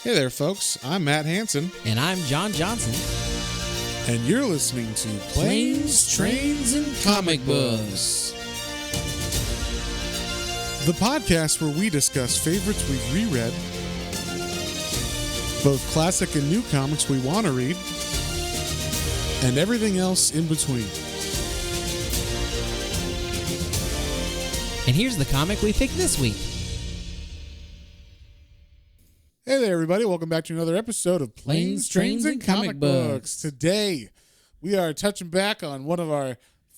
Hey there, folks. I'm Matt Hansen, And I'm John Johnson. and you're listening to Planes, Trains, and Comic Books, the podcast where we discuss favorites we've reread, both classic and new comics we want to read, and everything else in between. And here's the comic we picked this week. Hey there, everybody. Welcome back to another episode of Planes, Trains, and Comic Books. Today, we are touching back on one of our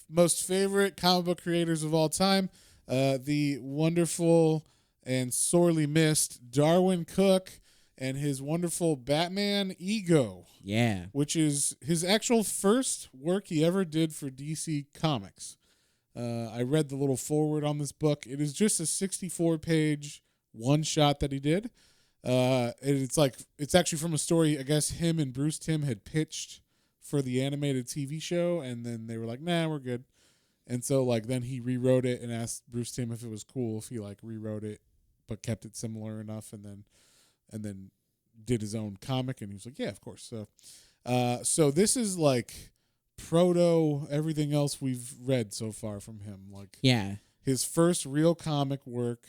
most favorite comic book creators of all time, the wonderful and sorely missed Darwyn Cooke and his wonderful Batman Ego. Yeah. Which is his actual first work he ever did for DC Comics. I read the little foreword on this book. It is just a 64-page one-shot that he did. It's actually from a story I guess him and Bruce Timm had pitched for the animated TV show, and then they were like, nah, we're good. And so then he rewrote it and asked Bruce Timm if it was cool if he rewrote it but kept it similar enough, and then did his own comic, and he was like, yeah, of course. So this is proto everything else we've read so far from him. Yeah. His first real comic work.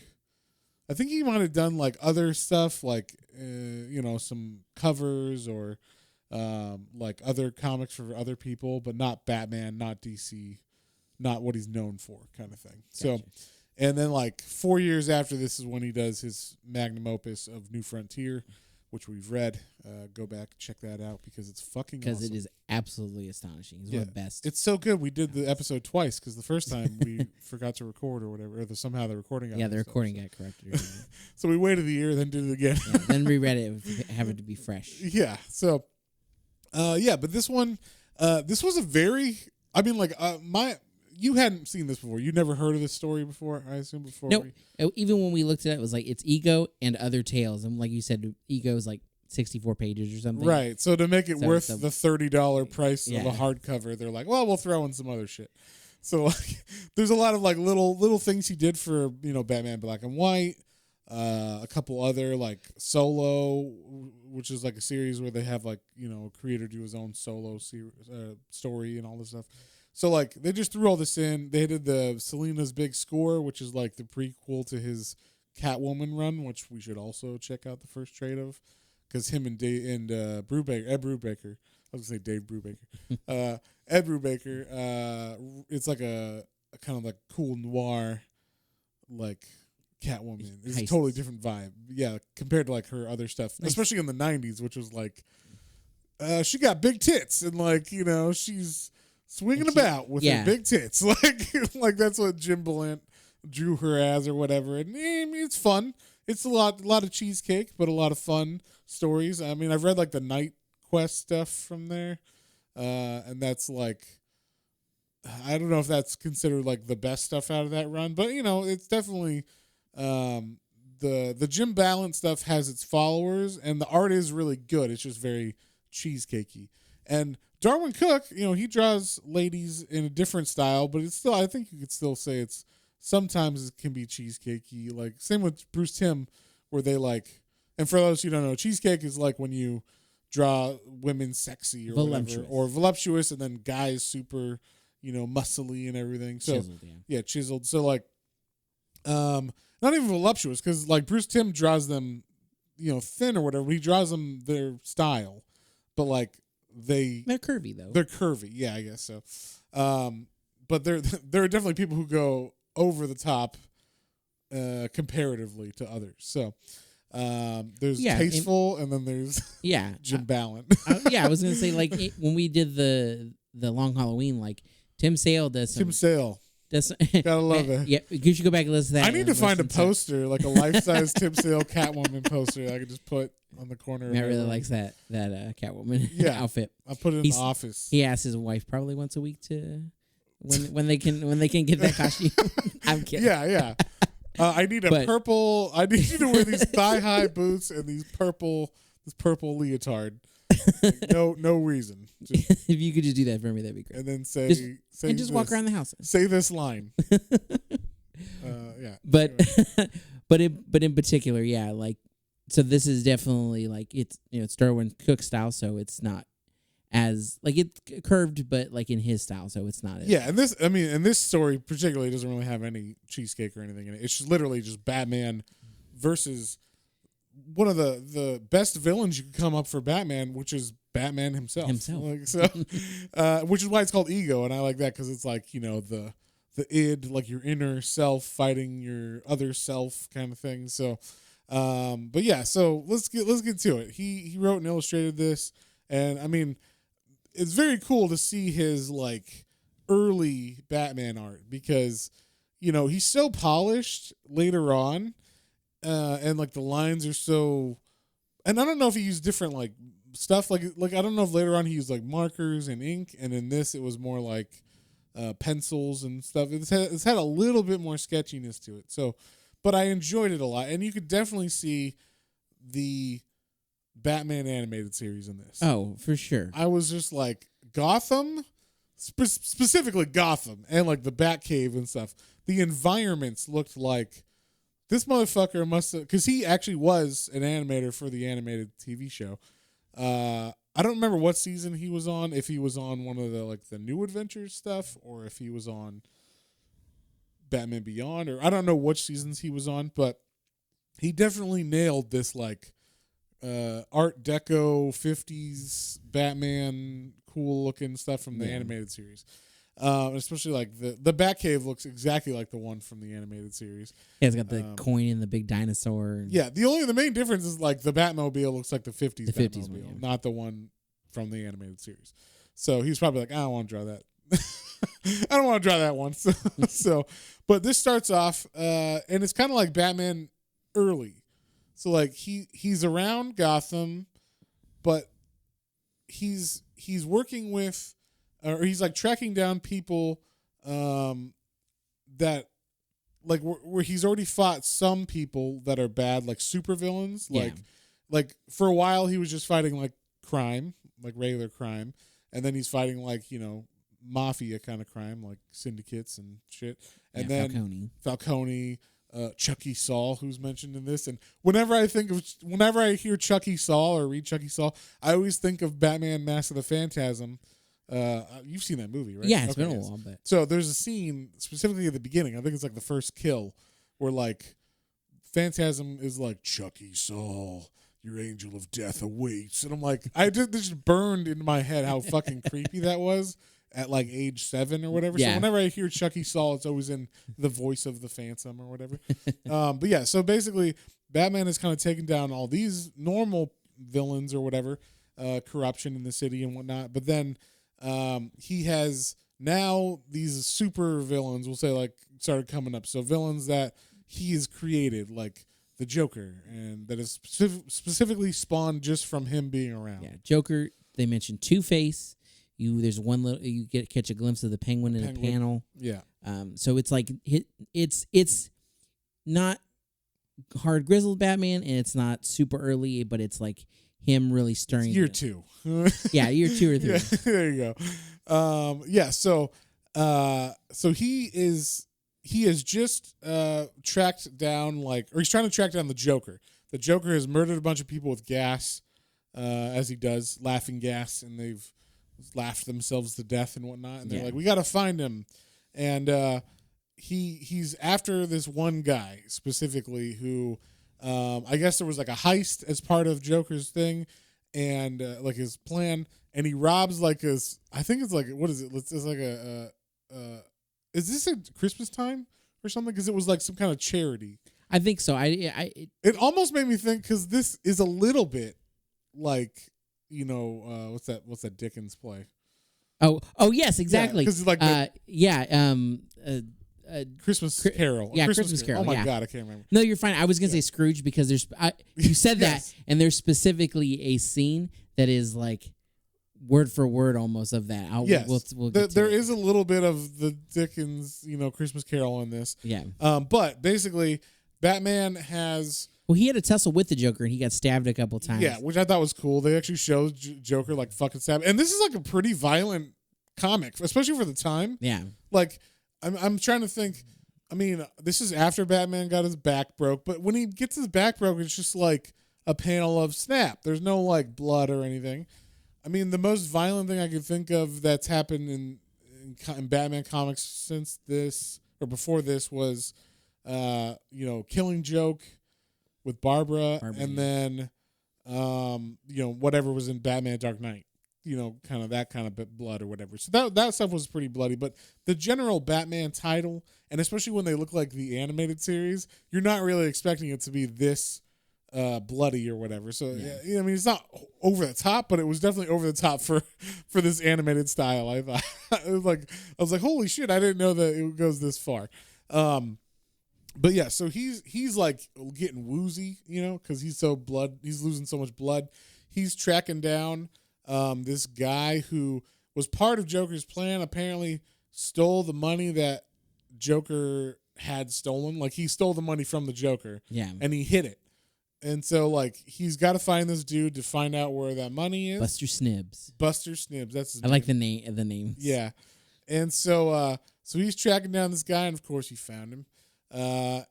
I think he might have done other stuff, some covers or other comics for other people, but not Batman, not DC, not what he's known for, kind of thing. Gotcha. So, and then 4 years after this is when he does his magnum opus of New Frontier, which we've read. Go back, check that out because it's fucking awesome. Because it is absolutely astonishing. It's one of the best. It's so good. We did the episode twice because the first time we forgot to record or whatever, or somehow the recording got the recording got corrupted. So we waited a year, then did it again. Then reread it, have it to be fresh. Yeah. So, but this one, this was a very, you hadn't seen this before. You'd never heard of this story before, I assume, before? No. Even when we looked at it, it was it's Ego and other tales. And like you said, Ego is 64 pages or something. Right. So to make it worth the $30 price of a hardcover, they're like, well, we'll throw in some other shit. So there's a lot of little things he did for, Batman Black and White, a couple other Solo, which is a series where they have a creator do his own solo story and all this stuff. So they just threw all this in. They did the Selina's Big Score, which is the prequel to his Catwoman run, which we should also check out the first trade of. Because him and Ed Brubaker, I was going to say Dave Brubaker, Ed Brubaker, it's a kind of cool noir, Catwoman. It's a totally different vibe. Yeah, compared to her other stuff, especially in the 90s, which was she got big tits and she's swinging about with her big tits. That's what Jim Belant drew her as or whatever. And it's fun. It's a lot of cheesecake, but a lot of fun stories. I mean, I've read the Night Quest stuff from there, and that's I don't know if that's considered the best stuff out of that run, but it's definitely the Jim Ballant stuff has its followers, and the art is really good. It's just very cheesecakey. And Darwyn Cooke, he draws ladies in a different style, but it's still, I think you could still say it's. Sometimes it can be cheesecakey. Same with Bruce Timm, where they and for those who don't know, cheesecake is when you draw women sexy or whatever, or voluptuous, and then guys super, muscly and everything. So chiseled, yeah, chiseled. So not even voluptuous, because Bruce Timm draws them, thin or whatever. He draws them their style, but they're curvy though. They're curvy, yeah, I guess so. But there are definitely people who go over the top comparatively to others. So there's Tasteful, and then there's Jim Ballant. I was going to say when we did the Long Halloween, Tim Sale does some... Tim Sale. Gotta love it. Yeah, you should go back and listen to that. I need to find a poster, a life-size Tim Sale Catwoman poster I could just put on the corner. Matt really likes that Catwoman outfit. I'll put it in the office. He asks his wife probably once a week to... When they can get that costume. I'm kidding. Yeah. I need purple. I need you to wear these thigh-high boots and this purple leotard. No reason. If you could just do that for me, that'd be great. And then say walk around the house. Say this line. Yeah. But in particular, So this is definitely like it's it's Darwyn Cooke style, so it's not as like it's curved, but like in his style, so it's not. Yeah, and this story particularly doesn't really have any cheesecake or anything in it. It's just literally just Batman versus one of the best villains you could come up for Batman, which is Batman himself. Like, so, which is why it's called Ego, and I like that because it's like the id, like your inner self fighting your other self kind of thing. So, but yeah, so let's get to it. He wrote and illustrated this, and I mean, it's very cool to see his like early Batman art because he's so polished later on, and like the lines are so. And I don't know if he used different like stuff like I don't know if later on he used like markers and ink, and in this it was more like pencils and stuff. It's had a little bit more sketchiness to it. So, but I enjoyed it a lot, and you could definitely see the Batman animated series in this. Oh, for sure. I was just like Gotham, specifically Gotham, and like the Batcave and stuff. The environments looked like this motherfucker must have, because he actually was an animator for the animated TV show. I don't remember what season he was on, if he was on one of the New Adventures stuff, or if he was on Batman Beyond, or I don't know which seasons he was on, but he definitely nailed this like Art Deco 50s Batman cool looking stuff from the animated series. Especially like the Batcave looks exactly like the one from the animated series. Yeah, it's got the coin and the big dinosaur. Yeah, the main difference is like the Batmobile looks like the 50s the 50s Batmobile, one, yeah. not the one from the animated series. So he's probably like, I don't want to draw that. I don't want to draw that one. So, but this starts off, and it's kind of like Batman early. So like he's around Gotham, but he's working with, or he's like tracking down people that like where he's already fought some people that are bad, like supervillains. Like for a while he was just fighting like crime, like regular crime, and then he's fighting like mafia kind of crime, like syndicates and shit. And then Falcone. Chucky Saul, who's mentioned in this, and whenever I hear Chucky Saul or read Chucky Saul, I always think of Batman: Mask of the Phantasm. You've seen that movie, right? Yeah, it's been a while. But so there's a scene specifically at the beginning. I think it's like the first kill, where like Phantasm is like, Chucky Saul, your angel of death awaits, and I'm like, this just burned into my head how fucking creepy that was. At like age 7 or whatever. Yeah. So whenever I hear Chucky Saul, it's always in the voice of the Phantom or whatever. But yeah, so basically Batman is kind of taking down all these normal villains or whatever, corruption in the city and whatnot. But then he has now these super villains, we'll say, like started coming up. So villains that he has created, like the Joker, and that is specifically spawned just from him being around. Yeah, Joker, they mentioned Two-Face. There's one little catch a glimpse of the Penguin in a panel. Yeah. So it's like it's not hard grizzled Batman, and it's not super early, but it's like him really stirring. It's year 2. Yeah, year 2 or 3. Yeah, there you go. Yeah. So he has just tracked down or he's trying to track down the Joker. The Joker has murdered a bunch of people with gas, as he does, laughing gas, and they've laughed themselves to death and whatnot, and they're like, we got to find him. And he's after this one guy specifically who I guess there was like a heist as part of Joker's thing, and like his plan, and he robs like his, I think it's like, what is it, it's like is this at Christmas time or something, because it was like some kind of charity. I think so. It almost made me think, because this is a little bit like, what's that Dickens play? Oh yes, exactly. Because like Christmas Carol. Yeah, Christmas Carol. Oh my God, I can't remember. No, you're fine. I was gonna say Scrooge, because you said Yes. that, and there's specifically a scene that is like word for word almost of that. Yes, we'll get to there it. is a little bit of the Dickens, Christmas Carol in this. Yeah. But basically, Batman has. Well, he had a tussle with the Joker, and he got stabbed a couple times. Yeah, which I thought was cool. They actually showed Joker like fucking stab, and this is like a pretty violent comic, especially for the time. Yeah. Like, I'm trying to think. I mean, this is after Batman got his back broke, but when he gets his back broke, it's just like a panel of snap. There's no like blood or anything. I mean, the most violent thing I could think of that's happened in Batman comics since this or before this was, Killing Joke with Barbara and then, whatever was in Batman Dark Knight. Kind of that kind of blood or whatever. So that stuff was pretty bloody. But the general Batman title, and especially when they look like the animated series, you're not really expecting it to be this bloody or whatever. So yeah. I mean, it's not over the top, but it was definitely over the top for this animated style. I thought I was like, holy shit! I didn't know that it goes this far. But yeah, so he's like getting woozy, because he's losing so much blood. He's tracking down this guy who was part of Joker's plan. Apparently, stole the money that Joker had stolen. Like he stole the money from the Joker, and he hid it. And so, like, he's got to find this dude to find out where that money is. Buster Snibbs. That's his name. Like the names. Yeah. And so he's tracking down this guy, and of course he found him.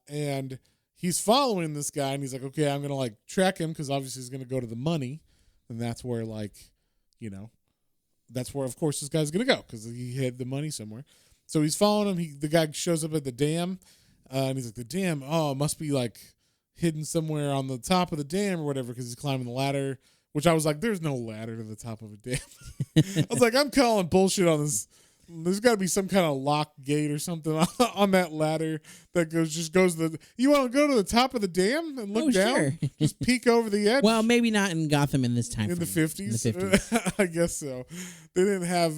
And he's following this guy, and he's like, okay, I'm going to, like, track him because obviously he's going to go to the money. And that's where, like, that's where, of course, this guy's going to go because he hid the money somewhere. So he's following him. The guy shows up at the dam, and he's like, the dam? Oh, it must be, like, hidden somewhere on the top of the dam or whatever because he's climbing the ladder, which I was like, there's no ladder to the top of a dam. I was like, I'm calling bullshit on this. There's got to be some kind of lock gate or something on that ladder that goes to you want to go to the top of the dam and look down? Sure. Just peek over the edge? Well, maybe not in Gotham in this time. In the 50s? I guess so. They didn't have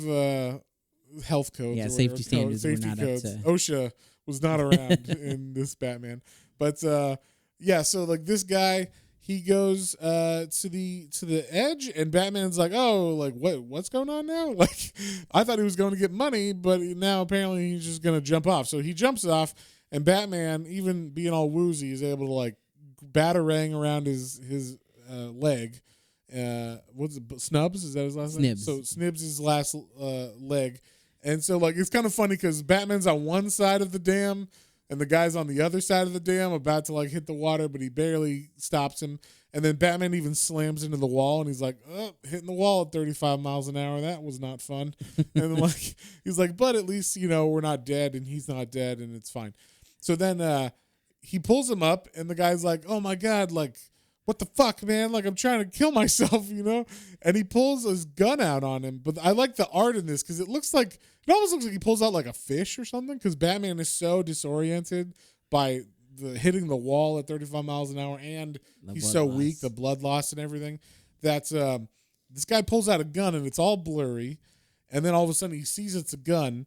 health codes. Yeah, safety standards were not codes. Up to... OSHA was not around in this Batman. But, yeah, so like this guy, he goes to the edge, and Batman's like, oh, like what's going on now? Like, I thought he was going to get money, but now apparently he's just gonna jump off. So he jumps off, and Batman, even being all woozy, is able to like batarang around his leg. What's it? Snubs? Is that his last name? So Snibs his last leg, and so like it's kind of funny because Batman's on one side of the dam. And the guy's on the other side of the dam about to, like, hit the water, but he barely stops him. And then Batman even slams into the wall, and he's like, oh, hitting the wall at 35 miles an hour. That was not fun. And then, like, he's like, but at least, we're not dead, and he's not dead, and it's fine. So then he pulls him up, and the guy's like, oh, my God, like, what the fuck, man? Like, I'm trying to kill myself, And he pulls his gun out on him. But I like the art in this because it almost looks like he pulls out like a fish or something because Batman is so disoriented by hitting the wall at 35 miles an hour and he's so weak, the blood loss and everything, that this guy pulls out a gun and it's all blurry. And then all of a sudden he sees it's a gun.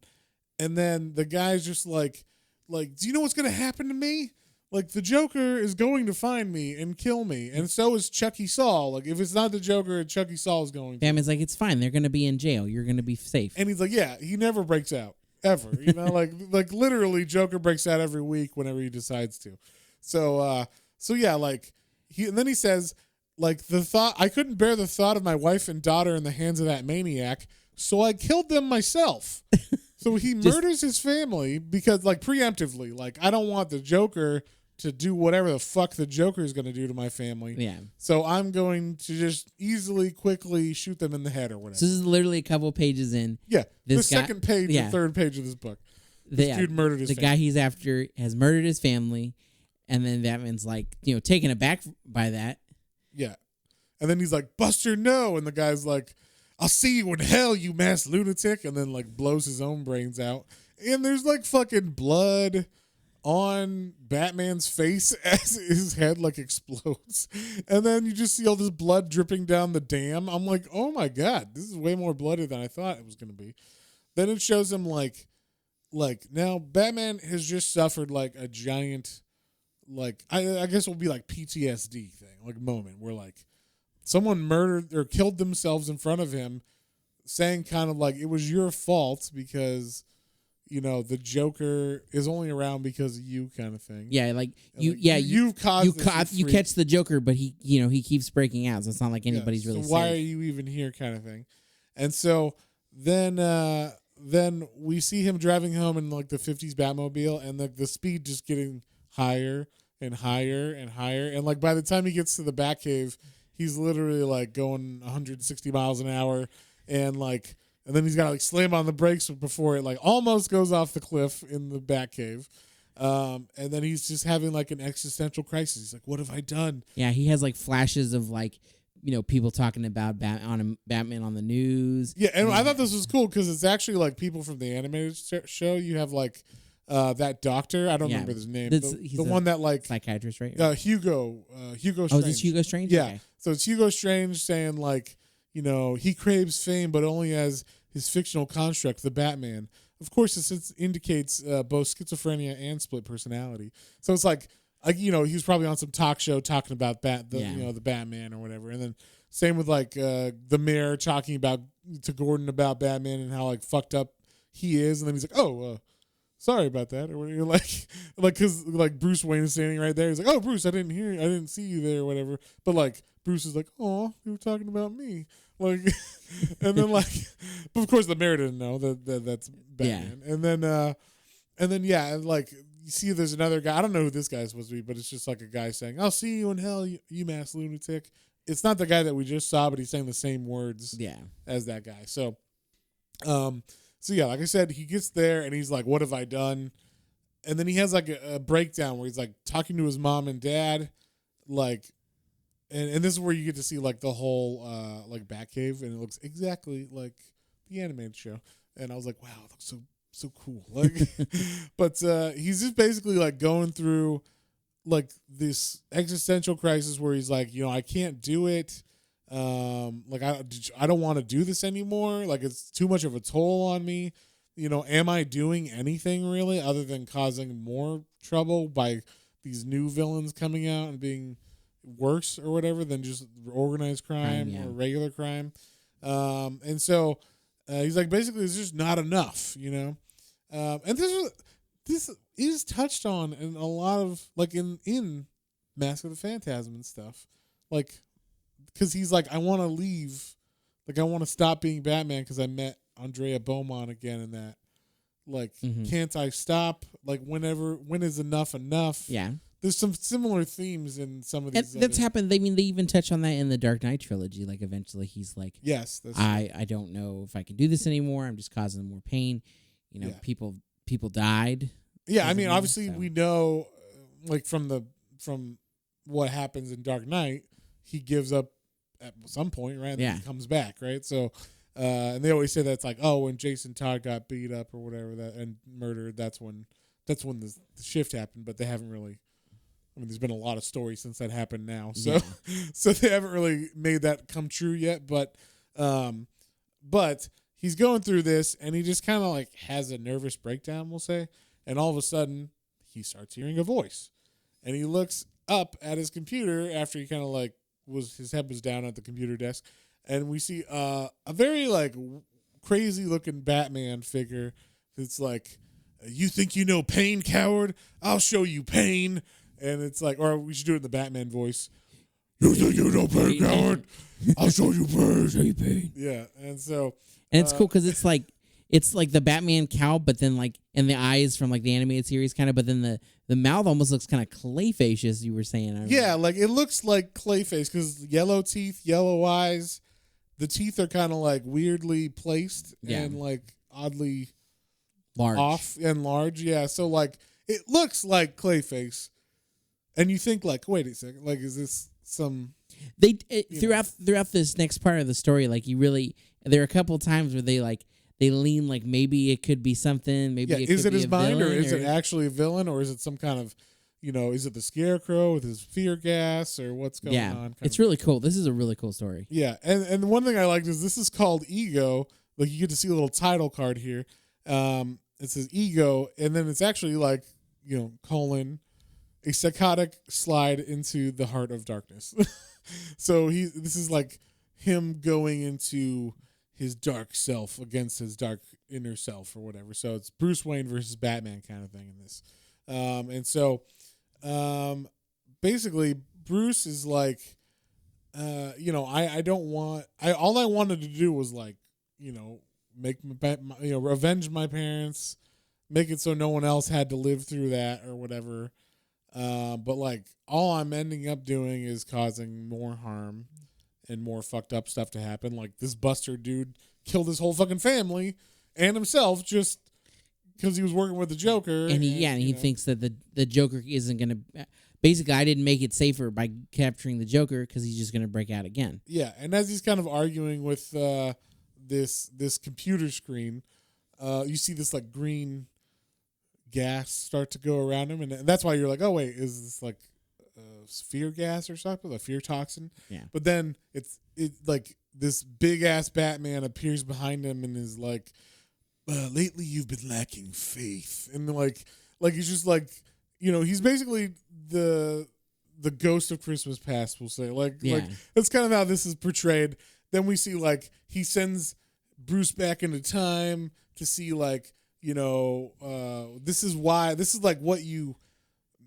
And then the guy's just like, do you know what's going to happen to me? Like, the Joker is going to find me and kill me, and so is Chucky Saul. Like, if it's not the Joker, Chucky Saul is going to. Batman's like, it's fine. They're going to be in jail. You're going to be safe. And he's like, yeah, he never breaks out, ever. Like literally, Joker breaks out every week whenever he decides to. So yeah, like, and then he says, like, I couldn't bear the thought of my wife and daughter in the hands of that maniac, so I killed them myself. So he murders his family because, like, preemptively, like, I don't want the Joker to do whatever the fuck the Joker is going to do to my family. Yeah. So I'm going to just quickly shoot them in the head or whatever. So this is literally a couple pages in. Yeah. The second page, the third page of this book. This dude murdered his family. The guy he's after has murdered his family, and then Batman's like, taken aback by that. Yeah. And then he's like, Buster, no. And the guy's like, I'll see you in hell, you mass lunatic. And then, like, blows his own brains out. And there's, like, fucking blood on Batman's face as his head, like, explodes. And then you just see all this blood dripping down the dam. I'm like, oh, my God. This is way more bloody than I thought it was going to be. Then it shows him, like, now Batman has just suffered, like, a giant, like, I guess it will be, like, PTSD thing, like, moment where, like, someone murdered or killed themselves in front of him, saying kind of like, it was your fault because, the Joker is only around because of you, kind of thing. Yeah, like, you catch the Joker, but he keeps breaking out, so it's not like anybody's really so why safe. are you even here, kind of thing. And so then we see him driving home in, like, the 50s Batmobile, and the speed just getting higher and higher and higher. And like by the time he gets to the Batcave, he's literally like going 160 miles an hour, and then he's got to like slam on the brakes before it like almost goes off the cliff in the Batcave. And then he's just having like an existential crisis. He's like, "What have I done?" Yeah, he has like flashes of like, people talking about Batman on the news. Yeah, and I thought this was cool because it's actually like people from the animated show. You have like that doctor. I don't remember his name. The one that like psychiatrist, right? Hugo Strange. Oh, is this Hugo Strange? Yeah. Okay. So it's Hugo Strange saying like, he craves fame, but only as his fictional construct, the Batman. Of course, this indicates both schizophrenia and split personality. So it's like he was probably on some talk show talking about the Batman or whatever. And then same with like the mayor talking to Gordon about Batman and how like fucked up he is. And then he's like, "Oh, sorry about that." Or you're like because like Bruce Wayne is standing right there. He's like, "Oh, Bruce, I didn't see you there," or whatever. But like Bruce is like, "Oh, you were talking about me." Like, and then like, but of course the mayor didn't know that's Batman. Yeah. And then yeah, like you see, there's another guy. I don't know who this guy is supposed to be, but it's just like a guy saying, "I'll see you in hell, you mass lunatic." It's not the guy that we just saw, but he's saying the same words as that guy. So yeah, like I said, he gets there and he's like, "What have I done?" And then he has like a breakdown where he's like talking to his mom and dad, like, and this is where you get to see like the whole like Batcave, and it looks exactly like the animated show. And I was like, "Wow, it looks so cool." Like, but he's just basically like going through like this existential crisis where he's like, I can't do it. Like I don't want to do this anymore. Like it's too much of a toll on me. Am I doing anything really other than causing more trouble by these new villains coming out and being worse or whatever than just organized crime or regular crime? And so he's like, basically, it's just not enough, and this is touched on in a lot of like in Mask of the Phantasm and stuff, like. Because he's like, I want to leave. Like, I want to stop being Batman because I met Andrea Beaumont again and that. Like, can't I stop? Like, when is enough enough? Yeah. There's some similar themes in some of these. That's happened. They even touch on that in the Dark Knight trilogy. Like, eventually he's like, yes, I don't know if I can do this anymore. I'm just causing them more pain. People died. Yeah, I mean, obviously we know, like, from what happens in Dark Knight, he gives up at some point, right? And then he comes back, right? So, and they always say that's like, oh, when Jason Todd got beat up or whatever and murdered, that's when the shift happened. But they haven't really. I mean, there's been a lot of stories since that happened now, so so they haven't really made that come true yet. But he's going through this, and he just kind of like has a nervous breakdown, we'll say, and all of a sudden he starts hearing a voice, and he looks up at his computer after he kind of like. His head was down at the computer desk, and we see a very like crazy looking Batman figure. It's like, "You think you know pain, coward? I'll show you pain." And it's like, or we should do it in the Batman voice. "You think you know pain, coward? I'll show you pain." Show you pain. Yeah, and so it's cool because it's like the Batman cowl, but then like and the eyes from like the animated series kind of, but then the mouth almost looks kind of Clayface, as you were saying. Like it looks like Clayface because yellow teeth, yellow eyes. The teeth are kind of like weirdly placed and like oddly large, off and large. Yeah, so like it looks like Clayface, and you think like, wait a second, like is this some? Throughout this next part of the story, like there are a couple of times where they lean like maybe it could be something. Maybe it is could it be his a mind or is or, it actually a villain or is it some kind of, is it the Scarecrow with his fear gas or what's going on? It's really cool. This is a really cool story. Yeah, and the one thing I liked is this is called Ego. Like you get to see a little title card here. It says Ego, and then it's actually like colon a psychotic slide into the heart of darkness. So this is like him going into his dark self against his dark inner self or whatever. So it's Bruce Wayne versus Batman kind of thing in this. And so basically Bruce is like, I don't want, all I wanted to do was like, make revenge my parents, make it so no one else had to live through that or whatever. But like all I'm ending up doing is causing more harm and more fucked up stuff to happen. Like this Buster dude killed his whole fucking family and himself just because he was working with the Joker. And he thinks that the Joker isn't going to. Basically, I didn't make it safer by capturing the Joker because he's just going to break out again. Yeah, and as he's kind of arguing with this computer screen, you see this like green gas start to go around him, and that's why you're like, oh wait, is this like fear gas or something, a fear toxin? Yeah. But then it's like this big ass Batman appears behind him and is like, lately you've been lacking faith, and like he's just like, he's basically the ghost of Christmas past, we'll say. Like that's kind of how this is portrayed. Then we see like he sends Bruce back into time to see like, this is like what you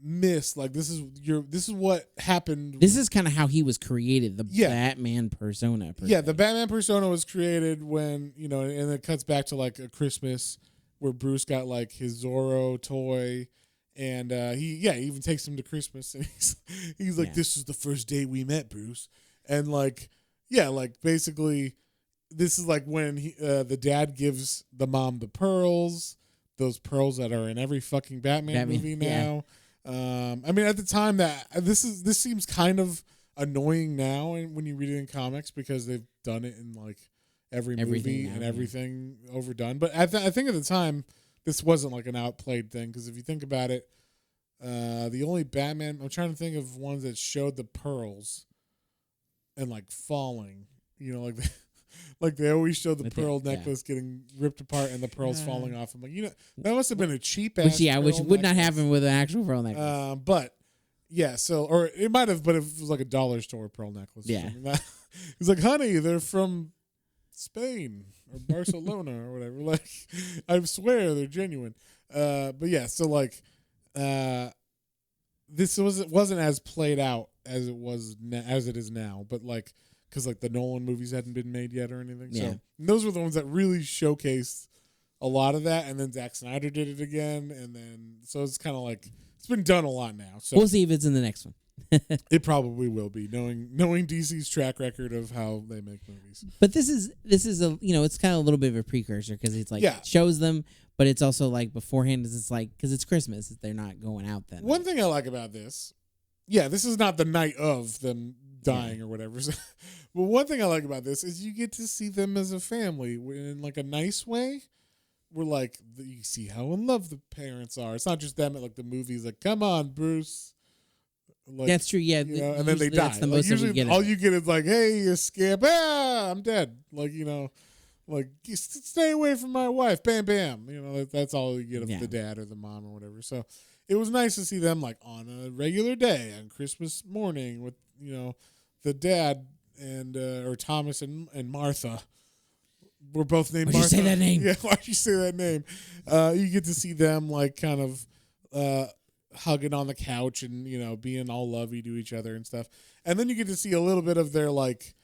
missed. Like this is what happened. This is kind of how he was created, the Batman persona. Yeah, the Batman persona was created when, and it cuts back to like a Christmas where Bruce got like his Zorro toy. And he even takes him to Christmas, and he's like, this is the first day we met, Bruce. And like, basically, this is like when the dad gives the mom the pearls, those pearls that are in every fucking Batman movie now. Yeah. I mean, at the time that this seems kind of annoying now, and when you read it in comics because they've done it in like every movie and everything overdone. But I think at the time, this wasn't like an outplayed thing, because if you think about it, the only Batman, I'm trying to think of ones that showed the pearls and like falling, like they always show the pearl necklace getting ripped apart and the pearls falling off. I'm like, that must have been a cheap ass. Which would not happen with an actual pearl necklace. But yeah, or it might have, but it was like a dollar store pearl necklace. Yeah, he's like, honey, they're from Spain or Barcelona or whatever. Like, I swear they're genuine. But yeah, so like, this wasn't as played out as it is now. But like, because like the Nolan movies hadn't been made yet or anything. Yeah. So those were the ones that really showcased a lot of that. And then Zack Snyder did it again, and then so it's kind of like it's been done a lot now. So we'll see if it's in the next one. It probably will be, knowing DC's track record of how they make movies. But this is a it's kind of a little bit of a precursor, because it's like it shows them, but it's also like beforehand is it's like, because it's Christmas, they're not going out then. One thing I like about this, this is not the night of them dying or whatever. So, but one thing I like about this is you get to see them as a family in like a nice way. We're like, you see how in love the parents are. It's not just them at like the movies. Like, come on, Bruce. Like, that's true, yeah. And then they die. Like, usually, all you get is like, "Hey, you scamp! I'm dead." Like, like stay away from my wife. Bam, bam. That's all you get of the dad or the mom or whatever. So it was nice to see them like on a regular day on Christmas morning with the dad and or Thomas and Martha. We're both named Martha. Why'd you say that name? Yeah, why'd you say that name? You get to see them like kind of hugging on the couch and being all lovey to each other and stuff, and then you get to see a little bit of their like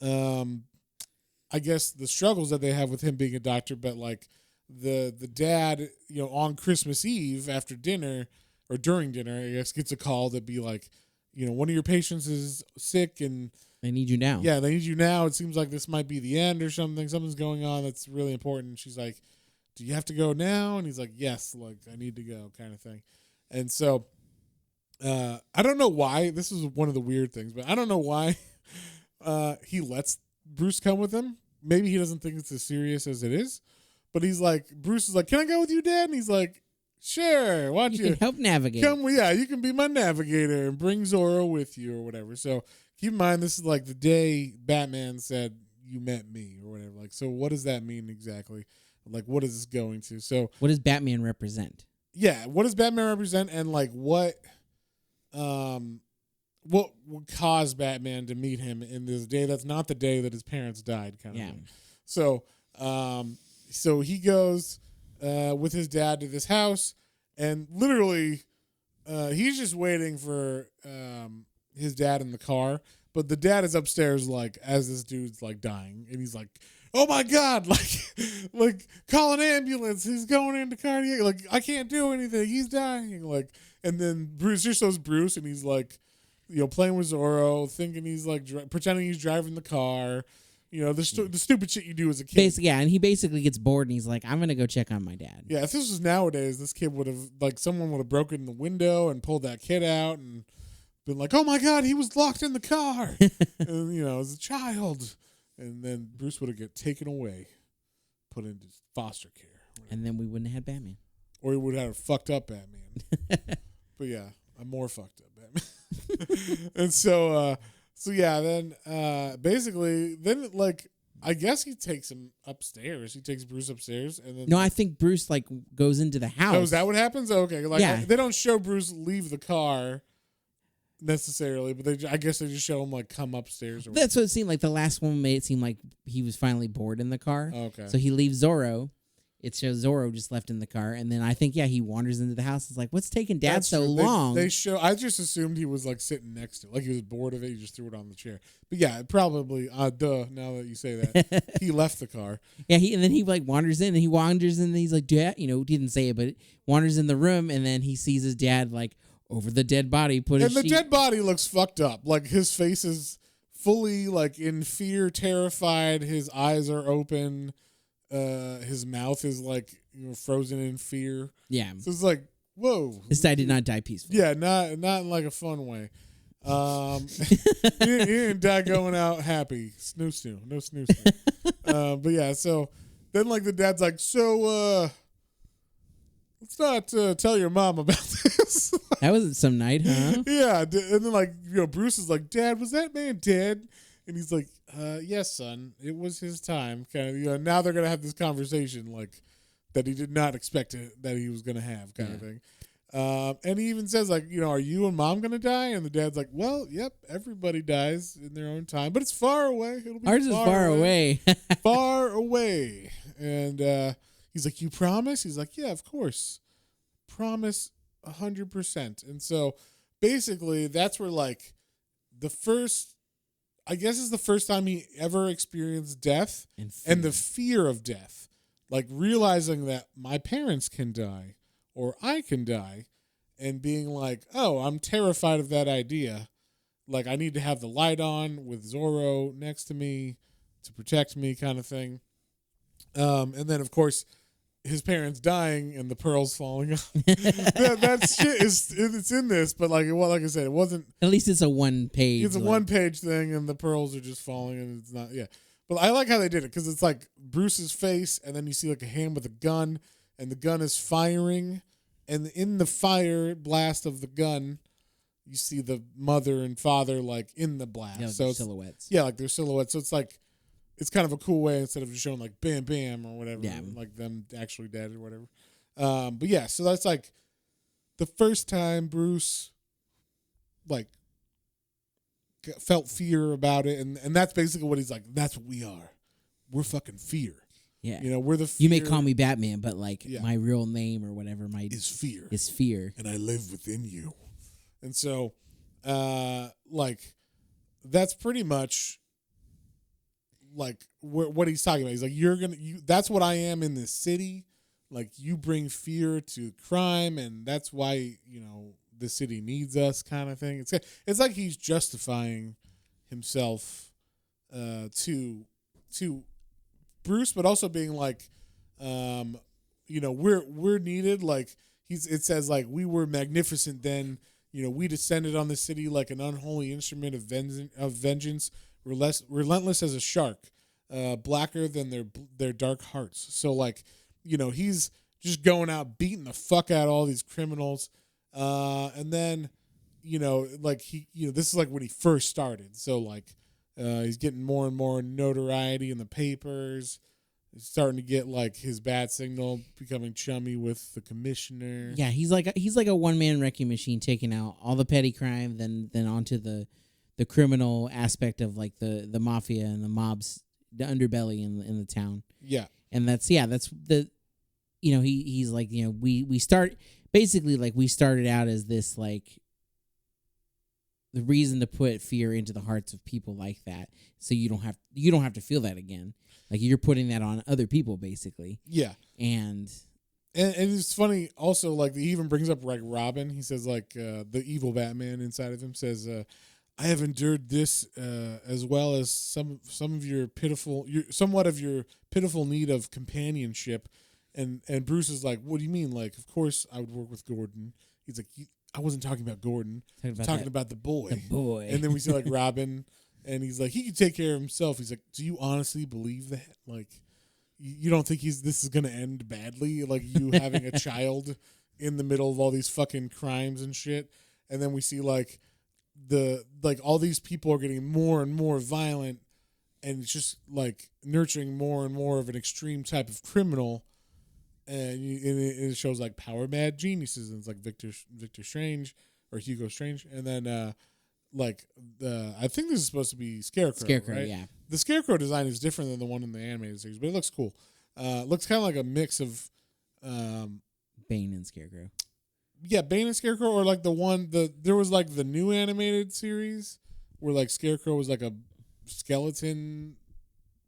I guess the struggles that they have with him being a doctor. But like the dad on Christmas Eve after dinner or during dinner, I guess, gets a call to be like, one of your patients is sick and they need you now. Yeah, they need you now. It seems like this might be the end or something. Something's going on that's really important. She's like, do you have to go now? And he's like, yes, like I need to go, kind of thing. And so, I don't know why. This is one of the weird things, but I don't know why he lets Bruce come with him. Maybe he doesn't think it's as serious as it is. But he's like, Bruce is like, can I go with you, Dad? And he's like, sure. Why don't you can help navigate? You can be my navigator and bring Zorro with you or whatever. So keep in mind, this is like the day Batman said, you met me or whatever. Like, so what does that mean exactly? Like, what is this going to? So what does Batman represent? Yeah, what does Batman represent, and like what would cause Batman to meet him in this day that's not the day that his parents died, kind of thing. So, so he goes with his dad to this house, and literally, he's just waiting for his dad in the car. But the dad is upstairs, like as this dude's like dying, and he's like, oh my God, like call an ambulance. He's going into cardiac. Like, I can't do anything. He's dying. Like, and then Bruce just shows Bruce, and he's like, playing with Zorro, thinking he's like pretending he's driving the car. The stupid shit you do as a kid. Basically, yeah, and he basically gets bored, and he's like, I'm gonna go check on my dad. Yeah, if this was nowadays, this kid would have someone would have broken the window and pulled that kid out and been like, oh my God, he was locked in the car. And as a child. And then Bruce would have get taken away, put into foster care. And then we wouldn't have had Batman. Or he would have had a fucked up Batman. But yeah, a more fucked up Batman. And so yeah, then basically, then I guess he takes him upstairs. He takes Bruce upstairs, and then I think Bruce goes into the house. Oh, is that what happens? Okay, they don't show Bruce leave the car necessarily, but I guess they just show him come upstairs. That's what it seemed like. The last one made it seem like he was finally bored in the car. Okay, so he leaves Zorro. It shows Zorro just left in the car, and then I think he wanders into the house. It's like, what's taking Dad so long? They show. I just assumed he was sitting next to it, he was bored of it. He just threw it on the chair. But yeah, probably. Duh. Now that you say that, he left the car. Yeah, and then he wanders in, and he's like, Dad. He didn't say it, but wanders in the room, and then he sees his dad over the dead body. Dead body looks fucked up. His face is fully in fear, terrified. His eyes are open. His mouth is frozen in fear. Yeah. So it's whoa. This guy did not die peacefully. Yeah, not in a fun way. He didn't die going out happy. No snoo. But yeah, so then the dad's so let's not tell your mom about this. That wasn't some night, huh? Yeah, and then Bruce is like, Dad, was that man dead? And he's like, yes, son, it was his time. Kind of, now they're gonna have this conversation that he did not expect that he was gonna have, kind of thing. And he even says are you and Mom gonna die? And the dad's like, well, yep, everybody dies in their own time, but it's far away. It'll be Ours is far away. Far away. And he's like, you promise? He's like, yeah, of course, promise 100%. And so basically, that's where the first. I guess it's the first time he ever experienced death and the fear of death. Realizing that my parents can die or I can die and being oh, I'm terrified of that idea. I need to have the light on with Zorro next to me to protect me, kind of thing. And then, of course, his parents dying and the pearls falling off. that shit it's in this, but like I said, it wasn't. At least it's a 1 page. It's a 1 page thing, and the pearls are just falling, and it's not. Yeah, but I like how they did it because it's Bruce's face, and then you see a hand with a gun, and the gun is firing, and in the fire blast of the gun, you see the mother and father in the blast. Yeah, so silhouettes. Yeah, their silhouettes. So it's it's kind of a cool way instead of just showing bam, bam or whatever, them actually dead or whatever. But yeah, so that's the first time Bruce felt fear about it, and that's basically what he's like. That's what we are. We're fucking fear. Yeah, we're the. Fear. You may call me Batman, but my real name or whatever is fear. Is fear, and I live within you. And so, that's pretty much. What he's talking about. He's like, that's what I am in this city. You bring fear to crime, and that's why, the city needs us, kind of thing. It's like he's justifying himself to Bruce, but also being we're needed. It says we were magnificent then. We descended on the city like an unholy instrument of vengeance. Relentless as a shark, blacker than their dark hearts. So he's just going out beating the fuck out of all these criminals, and then this is when he first started. So he's getting more and more notoriety in the papers. He's starting to get his bat signal, becoming chummy with the commissioner. Yeah, he's like a one-man wrecking machine, taking out all the petty crime, then onto the criminal aspect of the mafia and the mobs, the underbelly in the town. Yeah. And that's the, he's we start basically we started out as this the reason to put fear into the hearts of people like that, so you don't have to feel that again. Like you're putting that on other people, basically. Yeah, and it's funny also. Like he even brings up like Robin. He says like the evil Batman inside of him says, "I have endured this as well as some of your somewhat of your pitiful need of companionship." And Bruce is like, "What do you mean? Like, of course I would work with Gordon." He's like, I wasn't talking about Gordon. I was talking about the boy. The boy. And then we see like Robin, and he's like, he can take care of himself. He's like, do you honestly believe that? Like, you don't think this is gonna end badly? Like you having a child in the middle of all these fucking crimes and shit. And then we see like all these people are getting more and more violent, and it's just like nurturing more and more of an extreme type of criminal. And it shows like power mad geniuses, and it's like Victor Strange or Hugo Strange, and then I think this is supposed to be Scarecrow, right? Yeah. The Scarecrow design is different than the one in the animated series, but it looks cool. Looks kind of like a mix of Bane and Scarecrow. Yeah, Bane and Scarecrow, or like there was like the new animated series where like Scarecrow was like a skeleton